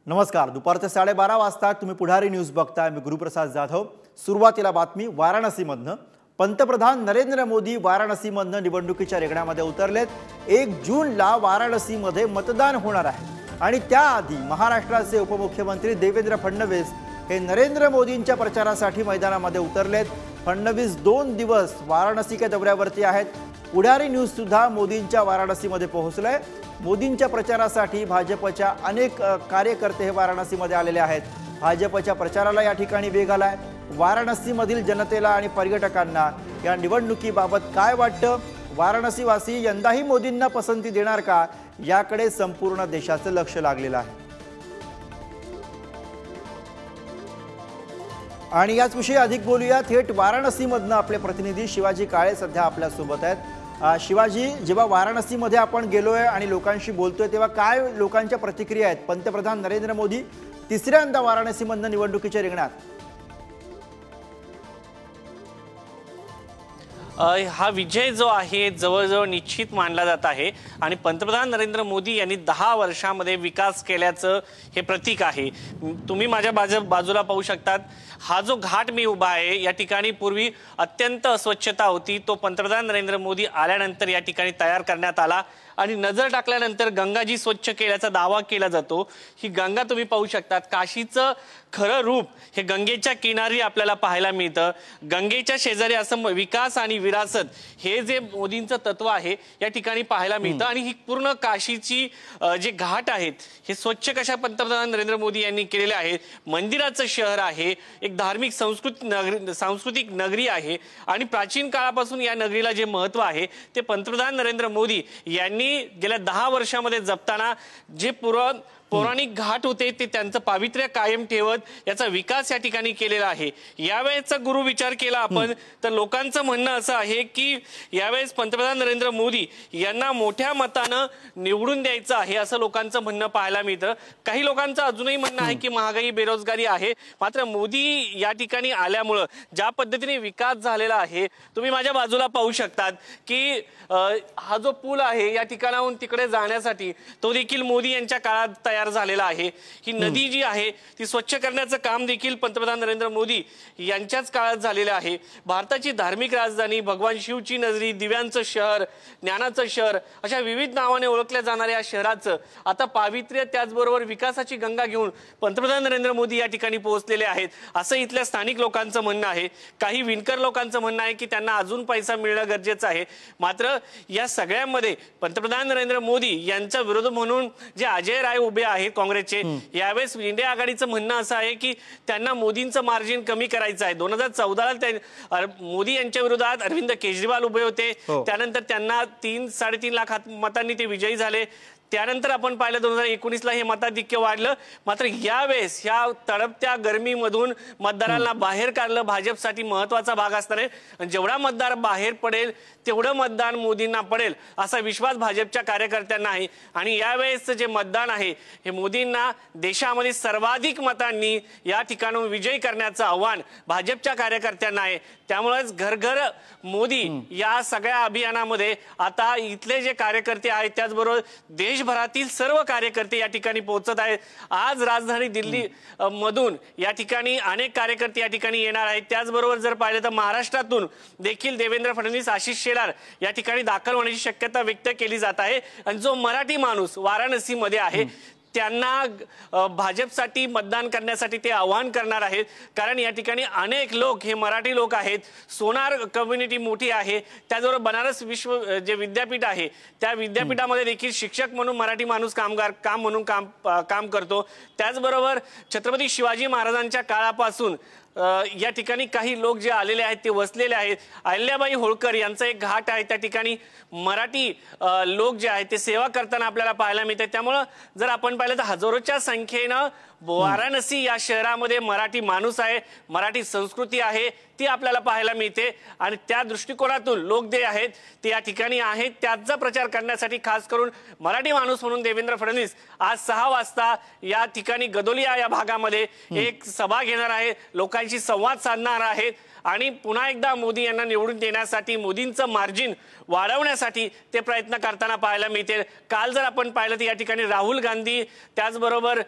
नमस्कार. दुपारचे 12:30 वाजता तुम्ही पुढारी न्यूज बघताय. मी गुरुप्रसाद जाधव. सुरुवातीला बातमी वाराणसीमधनं. पंतप्रधान नरेंद्र मोदी वाराणसीमधनं निवडणुकीच्या रिंगणामध्ये उतरलेत. 1 जूनला वाराणसीमध्ये मतदान होणार आहे आणि त्याआधी महाराष्ट्राचे उपमुख्यमंत्री देवेंद्र फडणवीस हे नरेंद्र मोदींच्या प्रचारासाठी मैदानामध्ये उतरलेत. फडणवीस 2 दिवस वाराणसीच्या दौऱ्यावरती आहेत. पुढारी न्यूज सुद्धा मोदींच्या वाराणसीमध्ये पोहोचलंय. मोदींच्या प्रचारासाठी भाजपच्या अनेक कार्यकर्ते हे वाराणसीमध्ये आलेले आहेत. भाजपच्या प्रचाराला या ठिकाणी वेग आलाय. वाराणसीमधील जनतेला आणि पर्यटकांना या निवडणुकीबाबत काय वाटतं, वाराणसीवासी यंदाही मोदींना पसंती देणार का, याकडे संपूर्ण देशाचं लक्ष लागलेलं आहे. आणि याच विषयी अधिक बोलूया. थेट वाराणसीमधनं आपले प्रतिनिधी शिवाजी काळे सध्या आपल्या सोबत आहेत. शिवाजी, जेव्हा वाराणसीमध्ये आपण गेलोय आणि लोकांशी बोलतोय तेव्हा काय लोकांच्या प्रतिक्रिया आहेत? पंतप्रधान नरेंद्र मोदी तिसऱ्यांदा वाराणसीमधनं निवडणुकीच्या रिंगणात. हा विजय जो आहे जवळजवळ निश्चित मानला जात आहे आणि पंतप्रधान नरेंद्र मोदी यांनी 10 वर्षांमध्ये विकास केल्याचं हे प्रतीक आहे. तुम्ही माझ्या बाजूला पाहू शकतात. हा जो घाट मी उभा आहे या ठिकाणी पूर्वी अत्यंत अस्वच्छता होती. तो पंतप्रधान नरेंद्र मोदी आल्यानंतर या ठिकाणी तयार करण्यात आला आणि नजर टाकल्यानंतर गंगाजी स्वच्छ केल्याचा दावा केला जातो. ही गंगा तुम्ही पाहू शकतात. काशीचं खरं रूप हे गंगेच्या किनारी आपल्याला पाहायला मिळतं. गंगेच्या शेजारी असं विकास आणि विरासत हे जे मोदींचं तत्व आहे या ठिकाणी पाहायला मिळतं. आणि ही पूर्ण काशीची जे घाट आहेत हे स्वच्छ कशा पंतप्रधान नरेंद्र मोदी यांनी केलेले आहेत. मंदिराचं शहर आहे, एक धार्मिक सांस्कृतिक नगरी आहे आणि प्राचीन काळापासून या नगरीला जे महत्व आहे ते पंतप्रधान नरेंद्र मोदी यांनी गेल्या 10 वर्षांमध्ये जपताना जे पौराणिक घाट होते ते त्यांचं पावित्र्य कायम ठेवत याचा विकास या ठिकाणी केलेला आहे. यावेळेचा गुरु विचार केला आपण तर लोकांचं म्हणणं असं आहे की यावेळेस पंतप्रधान नरेंद्र मोदी यांना मोठ्या मतानं निवडून द्यायचं आहे असं लोकांचं म्हणणं पाहायला मिळतं. काही लोकांचं अजूनही म्हणणं आहे की महागाई बेरोजगारी आहे. मात्र मोदी या ठिकाणी आल्यामुळं ज्या पद्धतीने विकास झालेला आहे तुम्ही माझ्या बाजूला पाहू शकतात की हा जो पूल आहे या ठिकाणाहून तिकडे जाण्यासाठी तो देखील मोदी यांच्या काळात तयार झालेला आहे. ही नदी जी आहे ती स्वच्छ करण्याचं काम देखील पंतप्रधान नरेंद्र मोदी यांच्याच काळात झालेलं आहे. भारताची धार्मिक राजधानी, भगवान शिवची नगरी, दिव्यांचं शहर, ज्ञानाचं शहर अशा विविध नावाने ओळखल्या जाणाऱ्या या शहराचं आता पावित्र्य त्याचबरोबर विकासाची गंगा घेऊन पंतप्रधान नरेंद्र मोदी या ठिकाणी पोहोचलेले आहेत असं इथल्या स्थानिक लोकांचं म्हणणं आहे. काही विणकर लोकांचं म्हणणं आहे की त्यांना अजून पैसा मिळणं गरजेचं आहे. मात्र या सगळ्यामध्ये पंतप्रधान नरेंद्र मोदी यांचा विरोध म्हणून जे अजय राय उभे आहेत काँग्रेसचे, यावेळेस इंडिया आघाडीचं म्हणणं असं आहे की त्यांना मोदींचं मार्जिन कमी करायचं आहे. 2014ला मोदी यांच्या विरोधात अरविंद केजरीवाल उभे होते. त्यानंतर त्यांना 3-3.5 लाख मतांनी ते विजयी झाले. त्यानंतर आपण पाहिलं 2019ला हे मताधिक्य वाढलं. मात्र यावेळेस ह्या तडपत्या गरमीमधून मतदारांना बाहेर काढलं भाजपसाठी महत्वाचा भाग असणार आहे. जेवढा मतदार बाहेर पडेल तेवढं मतदान मोदींना पडेल असा विश्वास भाजपच्या कार्यकर्त्यांना आहे. आणि यावेळेस जे मतदान आहे हे मोदींना देशामध्ये सर्वाधिक मतांनी या ठिकाणून विजयी करण्याचं आव्हान भाजपच्या कार्यकर्त्यांना आहे. त्यामुळेच घर घर मोदी या सगळ्या अभियानामध्ये आता इथले जे कार्यकर्ते आहेत त्याचबरोबर देशभरातील सर्व कार्यकर्ते या ठिकाणी पोहोचत आहेत. आज राजधानी दिल्ली मधून या ठिकाणी अनेक कार्यकर्ते या ठिकाणी येणार आहेत. त्याचबरोबर जर पाहिलं तर महाराष्ट्रातून देखील देवेंद्र फडणवीस, आशिष शेलार या ठिकाणी दाखल होण्याची शक्यता व्यक्त केली जात आहे. आणि जो मराठी माणूस वाराणसीमध्ये आहे त्यांना भाजपसाठी मतदान करण्यासाठी ते आवाहन करणार आहेत. कारण या ठिकाणी अनेक लोक हे मराठी लोक आहेत. सोनार कम्युनिटी मोठी आहे. त्याचबरोबर बनारस जे विद्यापीठ आहे त्या विद्यापीठामध्ये देखील शिक्षक म्हणून मराठी माणूस काम करतो. त्याचबरोबर छत्रपती शिवाजी महाराजांच्या काळापासून या ठिकाणी काही लोक जे आलेले आहेत ते वसलेले आहेत. अहिल्याबाई होळकर यांचा एक घाट आहे त्या ठिकाणी मराठी लोक जे आहेत ते सेवा करताना आपल्याला पाहायला मिळते. त्यामुळे जर आपण पाहिलं तर हजारोच्या संख्येनं वाराणसी या शहरामध्ये मराठी माणूस आहे, मराठी संस्कृती आहे. ती आपल्याला पाहायला मिळते आणि त्या दृष्टिकोनातून लोक जे आहेत ते या ठिकाणी आहेत त्याचा प्रचार करण्यासाठी खास करून मराठी माणूस म्हणून देवेंद्र फडणवीस आज 6 वाजता या ठिकाणी गदोलिया या भागामध्ये एक सभा घेणार आहे, लोकांशी संवाद साधणार आहेत आणि पुन्हा एकदा मोदी यांना निवडून देण्यासाठी मोदींचं मार्जिन वाढवण्यासाठी ते प्रयत्न करताना पाहायला मिळते। काल जर आपण पाहिलं तर या ठिकाणी राहुल गांधी त्याचबरोबर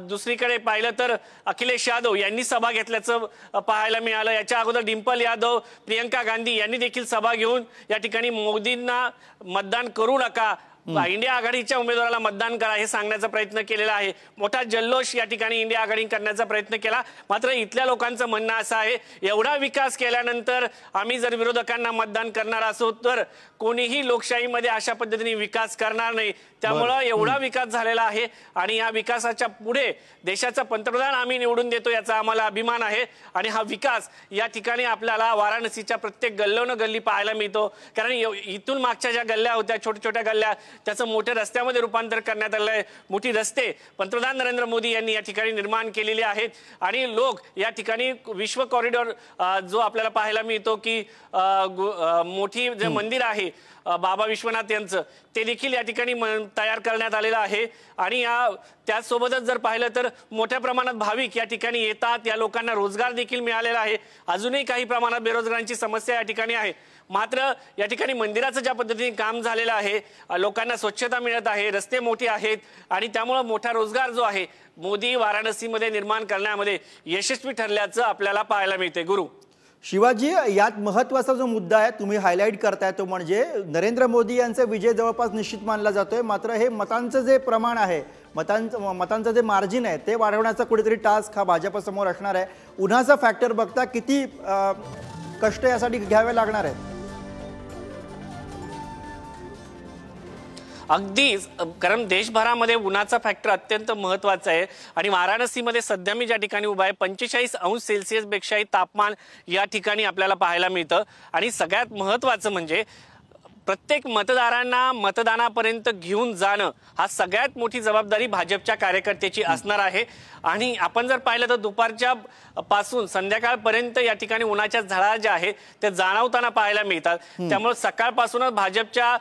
दुसरीकडे पाहिलं तर अखिलेश यादव यांनी सभा घेतल्याचं पाहायला मिळालं। याच्या अगोदर डिंपल यादव, प्रियंका गांधी यांनी देखील सभा घेऊन या ठिकाणी मोदींना मतदान करू नका, इंडिया आघाडीच्या उमेदवाराला मतदान करा हे सांगण्याचा प्रयत्न केलेला आहे। मोठा जल्लोष या ठिकाणी इंडिया आघाडी करण्याचा प्रयत्न केला। मात्र इथल्या लोकांचं म्हणणं असं आहे एवढा विकास केल्यानंतर आम्ही जर विरोधकांना मतदान करणार असो तर कोणीही लोकशाहीमध्ये अशा पद्धतीने विकास करणार नाही। त्यामुळे एवढा विकास झालेला आहे आणि या विकासाच्या पुढे देशाचा पंतप्रधान आम्ही निवडून देतो याचा आम्हाला अभिमान आहे आणि हा विकास या ठिकाणी आपल्याला वाराणसीच्या प्रत्येक गल्लोन गल्ली पाहायला मिळतो। कारण इथून मागच्या ज्या गल्ल्या होत्या छोट्या छोट्या गल्ल्या त्याचं मोठ्या रस्त्यामध्ये रूपांतर करण्यात आलं आहे। मोठी रस्ते पंतप्रधान नरेंद्र मोदी यांनी या ठिकाणी निर्माण केलेले आहेत आणि लोक या ठिकाणी विश्व कॉरिडॉर जो आपल्याला पाहायला मिळतो की मोठी जे मंदिर आहे बाबा विश्वनाथ यांचं ते देखील या ठिकाणी तयार करण्यात आलेलं आहे आणि त्यासोबतच जर पाहिलं तर मोठ्या प्रमाणात भाविक या ठिकाणी येतात, या लोकांना रोजगार देखील मिळालेला आहे। अजूनही काही प्रमाणात बेरोजगारांची समस्या या ठिकाणी आहे। मात्र या ठिकाणी मंदिराचं ज्या पद्धतीने काम झालेलं आहे, लोकांना स्वच्छता मिळत आहे, रस्ते मोठे आहेत आणि त्यामुळे मोठा रोजगार जो आहे मोदी वाराणसीमध्ये निर्माण करण्यामध्ये यशस्वी ठरल्याचं आपल्याला पाहायला मिळते। गुरु शिवाजी, यात महत्त्वाचा जो मुद्दा आहे तुम्ही हायलाईट करताय तो म्हणजे नरेंद्र मोदी यांचा विजय जवळपास निश्चित मानला जातोय, मात्र हे मतांचं जे प्रमाण आहे, मतांचं जे मार्जिन आहे ते वाढवण्याचा कुठेतरी टास्क हा भाजपसमोर असणार आहे। उन्हाचा फॅक्टर बघता किती कष्ट यासाठी घ्यावे लागणार आहेत? अगदीच, कारण देशभरामध्ये उन्हाचा फॅक्टर अत्यंत महत्त्वाचा आहे आणि वाराणसीमध्ये सध्या मी ज्या ठिकाणी उभा आहे 45 अंश सेल्सिअस पेक्षाही तापमान या ठिकाणी आपल्याला पाहायला मिळतं आणि सगळ्यात महत्त्वाचं म्हणजे प्रत्येक मतदारांना मतदानापर्यंत घेऊन जाणं हा सगळ्यात मोठी जबाबदारी भाजपच्या कार्यकर्त्याची असणार आहे। आणि आपण जर पाहिलं तर दुपारच्या पासून संध्याकाळपर्यंत या ठिकाणी उन्हाच्या झळा ज्या आहेत त्या जाणवताना पाहायला मिळतात। त्यामुळे सकाळपासूनच भाजपच्या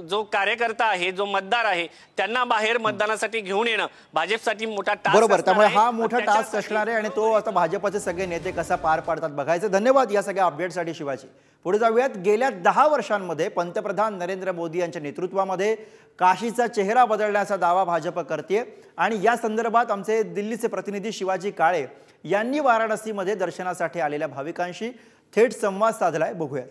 जो कार्यकर्ता आहे, जो मतदार आहे त्यांना बाहेर मतदानासाठी घेऊन येणं भाजपसाठी मोठा टास्क बरोबर, त्यामुळे हा मोठा टास्क असणार आहे आणि तो आता भाजपचे सगळे नेते कसा पार पाडतात बघायचं। धन्यवाद या सगळ्या अपडेटसाठी शिवाजी। पुढे जाऊयात, गेल्या 10 वर्षांमध्ये पंतप्रधान नरेंद्र मोदी यांच्या नेतृत्वामध्ये काशीचा चेहरा बदलण्याचा दावा भाजप करते आणि या संदर्भात आमचे दिल्लीचे प्रतिनिधी शिवाजी काळे यांनी वाराणसीमध्ये दर्शनासाठी आलेल्या भाविकांशी थेट संवाद साधलाय, बघूयात।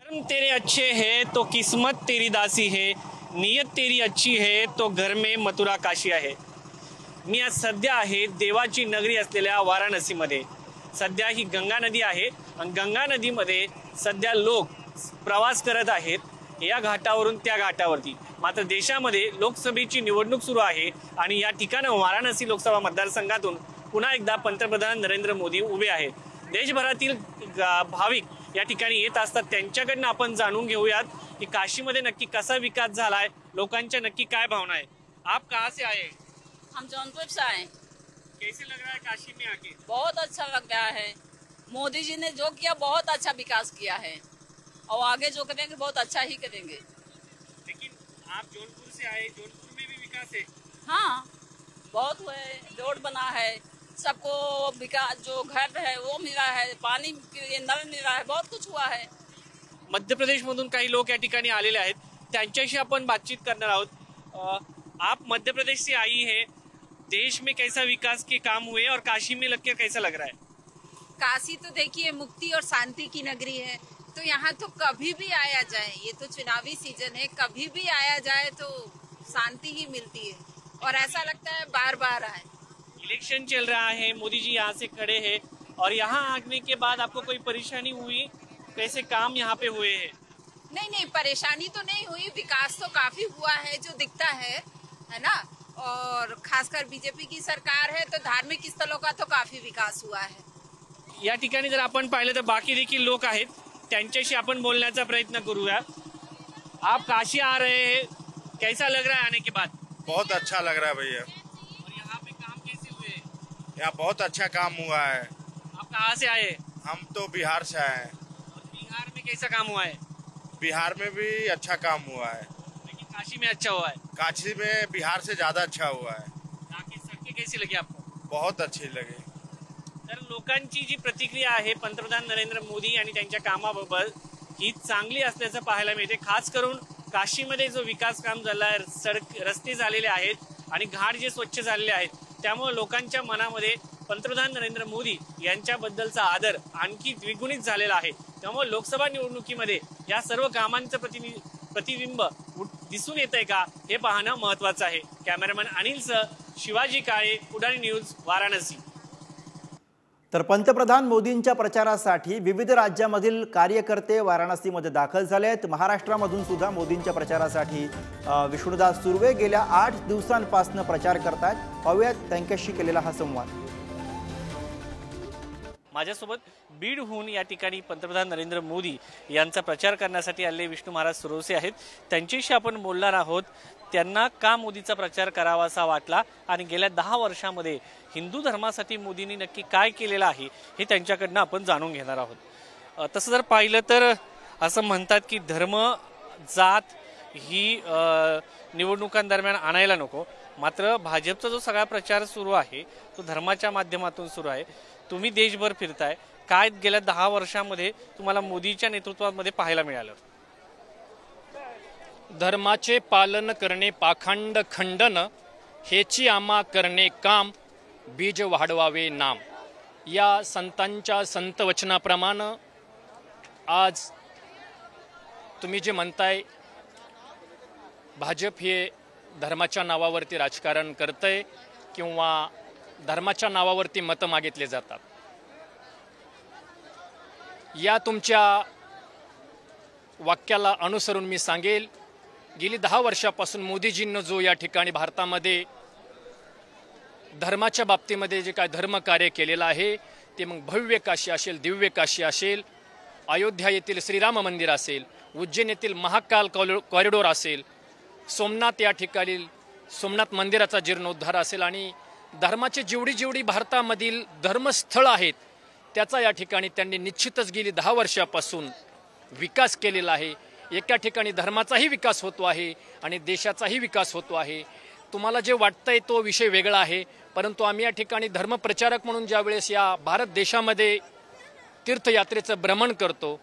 कर्म तेरे अच्छे है तो किस्मत तेरी दासी है, नियत तेरी अच्छी है तो घर में मथुरा काशी आहे। मी आज सध्या आहे देवाची नगरी असलेल्या वाराणसीमध्ये। सध्या ही गंगा नदी आहे आणि गंगा नदीमध्ये सध्या लोक प्रवास करत आहेत या घाटावरून त्या घाटावरती। मात्र देशामध्ये लोकसभेची निवडणूक सुरू आहे आणि या ठिकाणी वाराणसी लोकसभा मतदारसंघातून पुन्हा एकदा पंतप्रधान नरेंद्र मोदी उभे आहेत। देशभरातील भाविक या ठिकाणी येत असतात, त्यांच्याकडनं आपण जाणून घेऊयात की काशीमध्ये नक्की कसा विकास झालाय, लोकांच्या नक्की काय भावना आहे। आप कहाँ से आए? हम जौनपुर से आए। कैसे लग रहा है काशी में आके? बहुत अच्छा लग रहा है। मोदी जी ने जो किया बहुत अच्छा विकास किया है और आगे जो करेंगे बहुत अच्छा ही करेंगे। लेकिन आप जौनपुर से आए, जौनपुर में भी विकास है? हाँ, बहुत हुआ है, रोड बना है, सबको विकास, जो घर है वो मिला है, पानी नल मिल रहा है, बहुत कुछ हुआ है। मध्य प्रदेश मधून काही लोग या ठिकाणी आलेले आहेत, त्यांच्याशी आपण बातचीत करणार आहोत। आप मध्य प्रदेश से आई है, देश में कैसा विकास के काम हुए और काशी में लगकर कैसा लग रहा है? काशी तो देखिए मुक्ति और शांति की नगरी है, तो यहाँ तो कभी भी आया जाए, ये तो चुनावी सीजन है, कभी भी आया जाए तो शांति ही मिलती है और ऐसा लगता है बार बार आए। इलेक्शन चल रहा है, मोदी जी यहाँ से खड़े हैं और यहाँ आने के बाद आपको कोई परेशानी हुई? कैसे काम यहाँ पे हुए हैं? नहीं, परेशानी तो नहीं हुई, विकास तो काफी हुआ है जो दिखता है ना। और खासकर बीजेपी की सरकार है तो धार्मिक स्थलों का तो काफी विकास हुआ है। या ठिकाणी जर आपण पाहिलं तर बाकी देखील लोक आहेत, त्यांच्याशी आपण बोलण्याचा प्रयत्न करूया। आप काशी आ रहे हैं, कैसा लग रहा है आने के बाद? बहुत अच्छा लग रहा है भैया। और यहाँ पे काम कैसे हुए? यहाँ बहुत अच्छा काम हुआ है। आप कहाँ से आए? हम तो बिहार से आए हैं। और बिहार में कैसा काम हुआ है? बिहार में भी अच्छा काम हुआ है। लेकिन काशी में अच्छा हुआ है। काशी में बिहार से ज्यादा अच्छा हुआ है। यहाँ की सड़कें कैसी लगी आपको? बहुत अच्छी लगी। तर लोकांची जी प्रतिक्रिया आहे पंतप्रधान नरेंद्र मोदी आणि त्यांच्या कामाबाबत ही चांगली असल्याचं पाहायला मिळते। खास करून काशीमध्ये जो विकास काम झाला आहे, रस्ते झालेले आहेत आणि घाट जे स्वच्छ झालेले आहेत, त्यामुळे लोकांच्या मनामध्ये पंतप्रधान नरेंद्र मोदी यांच्याबद्दलचा आदर आणखी द्विगुणित झालेला आहे। त्यामुळे लोकसभा निवडणुकीमध्ये या सर्व कामांचं प्रतिबिंब दिसून येतंय का हे पाहणं महत्त्वाचं आहे। कॅमेरामॅन अनिलसह शिवाजी काळे, पुढारी न्यूज, वाराणसी। तर पंतप्रधान मोदींच्या प्रचारासाठी विविध राज्यांमधील कार्यकर्ते वाराणसीमध्ये दाखल झाले आहेत। महाराष्ट्रामधून सुद्धा मोदींच्या प्रचारासाठी विष्णुदास सुर्वे गेल्या 8 दिवसांपासून प्रचार करतात। पाहूयात त्यांच्याशी केलेला हा संवाद। माझ्यासोबत बीडहून या ठिकाणी पंतप्रधान नरेंद्र मोदी यांचा प्रचार करण्यासाठी आलेले विष्णू महाराज सुरवसे आहेत। त्यांच्याशी आपण बोलणार आहोत। त्यांना का मोदीचा प्रचार करावासा वाटला आणि गेल्या 10 वर्षांमध्ये हिंदू धर्मासाठी मोदींनी नक्की काय केलेलं आहे हे त्यांच्याकडनं आपण जाणून घेणार आहोत। तसं जर पाहिलं तर असं म्हणतात की धर्म जात ही निवडणुकांदरम्यान आणायला नको, मात्र भाजपचा जो सगळा प्रचार सुरू आहे तो धर्माच्या माध्यमातून सुरू आहे। तुम्ही देशभर फिरताय, काय गेल्या 10 वर्षांमध्ये तुम्हाला मोदीच्या नेतृत्वामध्ये पाहायला मिळालं? धर्माचे पालन करणे पाखंड खंडन, हेची आम्हा करणे काम, बीज वाढवावे नाम। या संतांच्या संत वचनाप्रमाणे आज तुम्ही जे म्हणताय भाजप हे धर्माच्या नावावरती राजकारण करतंय किंवा धर्माच्या नावावरती मतं मागितले जातात, या तुमच्या वाक्याला अनुसरून मी सांगेल गेली 10 वर्षापासून मोदीजींनी जो या ठिकाणी भारतामध्ये धर्माच्या बाबतीमध्ये जे काय धर्मकार्य केलेलं आहे ते मग भव्य काशी असेल, दिव्य काशी असेल, अयोध्या येथील श्रीराम मंदिर असेल, उज्जैन येथील महाकाल कॉरिडॉर असेल, सोमनाथ या ठिकाणी सोमनाथ मंदिराचा जीर्णोद्धार असेल आणि धर्माची जेवढी भारतामधील धर्मस्थळ आहेत त्याचा या ठिकाणी त्यांनी निश्चितच गेली 10 वर्षापासून विकास केलेला आहे। एका ठिकाणी धर्माचाही विकास होतो आहे आणि देशाचाही विकास होतो आहे। तुम्हाला जे वाटतंय तो विषय वेगळा आहे, परंतु आम्ही या ठिकाणी धर्मप्रचारक म्हणून ज्यावेळेस या भारत देशामध्ये तीर्थयात्रेचं भ्रमण करतो